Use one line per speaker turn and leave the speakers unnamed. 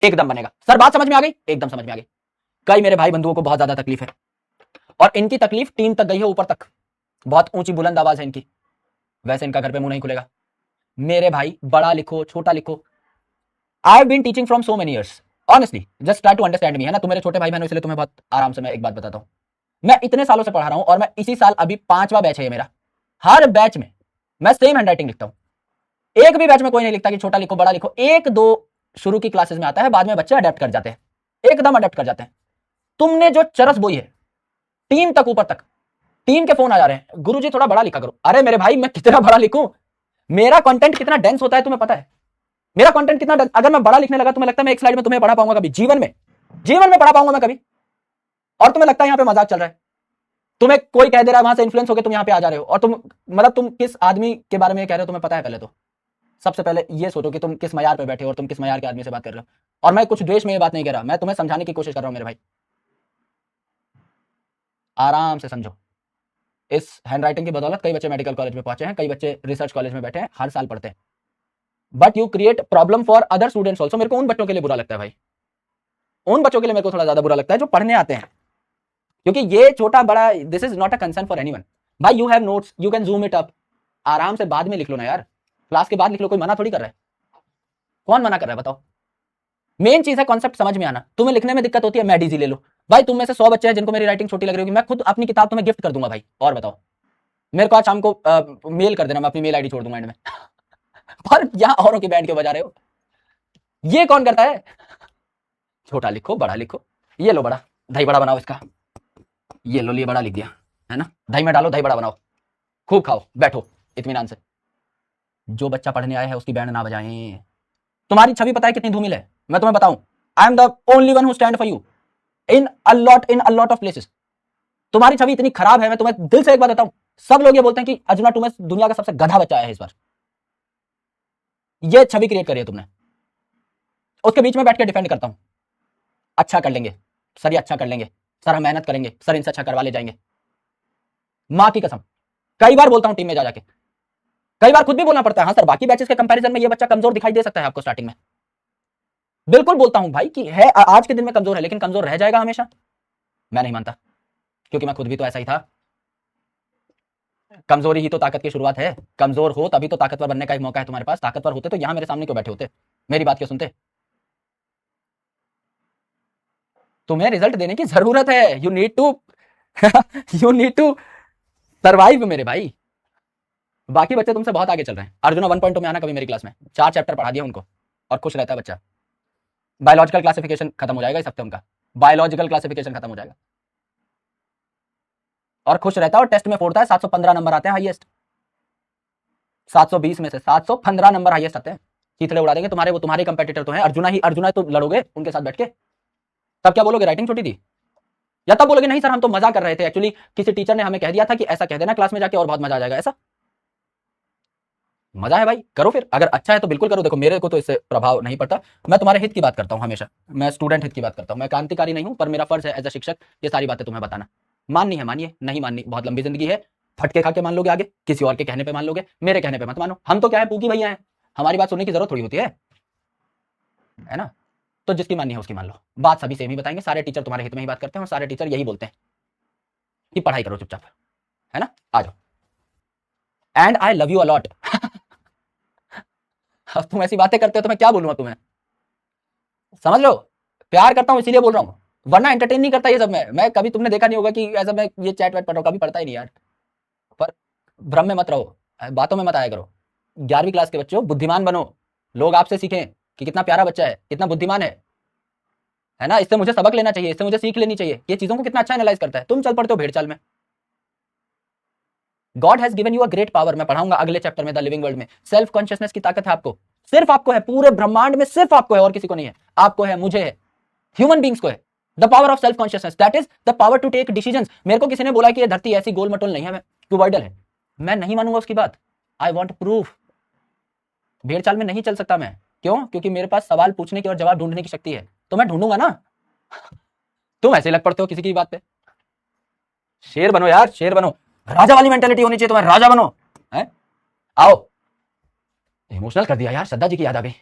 एकदम बनेगा। सर बात समझ में आ गई? एकदम समझ में आ गई। कई मेरे भाई बंधुओं को बहुत ज्यादा तकलीफ है और इनकी तकलीफ टीम तक गई है, ऊपर तक, बहुत ऊंची बुलंद आवाज है इनकी, वैसे इनका घर पे मुंह नहीं खुलेगा। मेरे भाई बड़ा लिखो छोटा लिखो, I have been teaching from so many years, honestly just try to understand me, है ना। तुम मेरे छोटे भाई बहनों, इसलिए तुम्हें बहुत आराम से मैं एक बात बताता हूं। मैं इतने सालों से पढ़ा रहा हूं और मैं इसी साल अभी 5वां बैच है मेरा। हर बैच में मैं सेम हैंडराइटिंग लिखता हूं। एक भी बैच में कोई नहीं लिखता कि छोटा लिखो बड़ा लिखो। एक दो शुरू की क्लासेस में आता है, बाद में बच्चे अडेप्ट कर जाते हैं, एकदम अडेप्ट कर जाते हैं। तुमने जो चरस बोई है टीम तक, ऊपर तक, टीम के फोन आ जा रहे हैं, गुरुजी थोड़ा बड़ा लिखा करो। अरे मेरे भाई मैं कितना बड़ा लिखूं? मेरा कंटेंट कितना डेंस होता है तुम्हें पता है? मेरा कंटेंट कितना डेंस, अगर मैं बड़ा लिखने लगा तुम्हें लगता है मैं एक स्लाइड में तुम्हें पढ़ा पाऊंगा कभी? जीवन में पढ़ा पाऊंगा मैं कभी? और तुम्हें लगता है यहां पे मजाक चल रहा है? तुम्हें कोई कह दे रहा है, वहां से इन्फ्लुएंस होकर तुम यहां पे आ जा रहे हो, और तुम मतलब तुम किस आदमी के बारे में कह रहे हो तुम्हें पता है? पहले तो सबसे पहले ये सोचो कि तुम किस मयार पे बैठे हो और तुम किस मयार के आदमी से बात कर रहे हो। और मैं कुछ द्वेष में ये बात नहीं कह रहा, मैं तुम्हें समझाने की कोशिश कर रहा हूं मेरे भाई। आराम से समझो। इस हैंडराइटिंग की बदौलत कई बच्चे मेडिकल कॉलेज में पहुंचे हैं, कई बच्चे रिसर्च कॉलेज में बैठे हैं, हर साल पढ़ते हैं। But you create problem for other students also. मेरे को उन बच्चों के लिए बुरा लगता है भाई, उन बच्चों के लिए मेरे को थोड़ा ज्यादा बुरा लगता है जो पढ़ने आते हैं, क्योंकि ये छोटा बड़ा this is not a concern for anyone. भाई you have notes, you can zoom it up, आराम से बाद में लिख लो ना यार, क्लास के बाद लिख लो, कोई मना थोड़ी कर रहा है। कौन मना कर रहा है बताओ? मेन चीज है कॉन्सेप्ट समझ में आना। तुम्हें लिखने में दिक्कत होती है, मैडीजी ले लो भाई। तुम में से 100 बच्चे हैं जिनको मेरी राइटिंग छोटी लग रही होगी, मैं खुद अपनी किताब तुम्हें गिफ्ट कर दूंगा भाई। और बताओ, मेरे को आज शाम को मेल कर देना, मैं अपनी मेल आईडी छोड़ दूंगा एंड में। पर यहां औरों की बैंड क्यों बजा रहे हो? ये कौन करता है? छोटा लिखो बड़ा लिखो, ये लो बड़ा, दही बड़ा बनाओ इसका, ये लो लिए बड़ा लिख दिया, है ना। दही में डालो, दही बड़ा बनाओ, खूब खाओ, बैठो इत्मीनान से। जो बच्चा पढ़ने आया है उसकी बैंड ना बजाएं। तुम्हारी छवि पता है कितनी धूमिल है? मैं तुम्हें बताऊं, I am the only one who stand for you in a lot of places. तुम्हारी छवि इतनी खराब है, मैं तुम्हें दिल से एक बात बताऊं, सब लोग ये बोलते हैं कि अर्जुना तुम्हें दुनिया का सबसे गधा बच्चा है इस बार। ये छवि क्रिएट करी है तुमने, उसके बीच में बैठ के डिफेंड करता हूं। अच्छा कर लेंगे सर, ये अच्छा कर लेंगे सर, हम मेहनत करेंगे सर, इनसे अच्छा करवा ले जाएंगे। मां की कसम कई बार बोलता हूं टीम में जा जाके, कई बार खुद भी बोलना पड़ता है। हाँ सर, बाकी बैचेस के कंपैरिजन में ये बच्चा कमजोर दिखाई दे सकता है आपको स्टार्टिंग में, बिल्कुल बोलता हूं भाई कि है आज के दिन में कमजोर है, लेकिन कमजोर रह जाएगा हमेशा? मैं नहीं मानता, क्योंकि मैं खुद भी तो ऐसा ही था। कमजोरी ही तो ताकत की शुरुआत है। कमजोर हो तभी तो ताकतवर बनने का एक मौका है तुम्हारे पास। ताकतवर होते तो यहां मेरे सामने क्यों बैठे होते, मेरी बात क्यों सुनते? तुम्हें रिजल्ट देने की जरूरत है, you need to you need to survive मेरे भाई। बाकी बच्चे तुमसे बहुत आगे चल रहे हैं। अर्जुना 1.2 में आना कभी मेरी क्लास में, 4 चैप्टर पढ़ा दिया उनको और खुश रहता है बच्चा। बायोलॉजिकल क्लासिफिकेशन खत्म हो जाएगा इस हफ्ते उनका, बायोलॉजिकल क्लासिफिकेशन खत्म हो जाएगा और खुश रहता है। और टेस्ट में फोड़ता है, 715 नंबर आते हैं हाईएस्ट, 720 में से 715 नंबर हाईएस्ट आते हैं। चीथड़े उड़ा देंगे तुम्हारे, वो तुम्हारे कंपेटिटर तो हैं। अर्जुना ही अर्जुना, तो लड़ोगे उनके साथ बैठ के, तब क्या बोलोगे? राइटिंग छोटी थी? या तब बोलोगे नहीं सर हम तो मजा कर रहे थे, एक्चुअली किसी टीचर ने हमें कह दिया था कि ऐसा कह देना क्लास में जाके और बहुत मजा आ जाएगा। ऐसा मजा है भाई, करो फिर। अगर अच्छा है तो बिल्कुल करो। देखो मेरे को तो इससे प्रभाव नहीं पड़ता, मैं तुम्हारे हित की बात करता हूं हमेशा, मैं स्टूडेंट हित की बात करता हूं। मैं क्रांतिकारी नहीं हूं, पर मेरा फर्ज है एज अ शिक्षक ये सारी बातें तुम्हें बताना। माननी है मानिए, नहीं माननी बहुत लंबी जिंदगी है, फटके खा के मान लोगे आगे, किसी और के कहने पे मान लोगे, मेरे कहने पे मत मानो। हम तो क्या है, पूकी भैया हैं, हमारी बात सुनने की जरूरत थोड़ी होती है ना। तो जिसकी माननी है उसकी मान लो, बात सभी सेम ही बताएंगे। सारे टीचर तुम्हारे हित में ही बात करते हैं और सारे टीचर यही बोलते हैं कि पढ़ाई करो चुपचाप, है ना। आ जाओ, and I love you a lot. अब तुम ऐसी बातें करते हो तो मैं क्या बोलूंगा तुम्हें, समझ लो। प्यार करता हूं इसीलिए बोल रहा हूं, वरना एंटरटेन नहीं करता ये सब। मैं कभी तुमने देखा नहीं होगा कि ऐसा मैं ये चैट वैट पढ़ रहा हूं, कभी पढ़ता ही नहीं यार। पर भ्रम में मत रहो, बातों में मत आया करो। 11वीं क्लास के बच्चों बुद्धिमान बनो, लोग आपसे सीखें कि कितना प्यारा बच्चा है, कितना बुद्धिमान है ना। इससे मुझे सबक लेना चाहिए, इससे मुझे सीख लेनी चाहिए, ये चीजों को कितना अच्छा एनालाइज करता है। तुम चल पड़ते हो भेड़ चाल में। God has given you a great power, मैं पढ़ाऊंगा अगले चैप्टर में द लिविंग वर्ल्ड में। सेल्फ कॉन्शियसनेस की ताकत है आपको, सिर्फ आपको है, पूरे ब्रह्मांड में सिर्फ आपको है और किसी को नहीं है। आपको है, मुझे है, ह्यूमन बींग्स को है। The power of self consciousness, that is the power to take decisions. मेरे को किसी ने बोला कि ये धरती ऐसी गोल मटोल नहीं है, मैं क्यूबॉइडल है, मैं नहीं मानूंगा उसकी बात। I want proof. भेड़ चाल में नहीं चल सकता मैं, क्यों? क्योंकि मेरे पास सवाल पूछने की और जवाब ढूंढने की शक्ति है, तो मैं ढूंढूंगा ना। तुम ऐसे लग पड़ते हो किसी की बात पे। शेर बनो यार, शेर बनो, राजा वाली मेंटेलिटी होनी चाहिए तुम्हें, राजा बनो। है आओ, इमोशनल कर दिया यार, श्रद्धा जी की याद आ गई।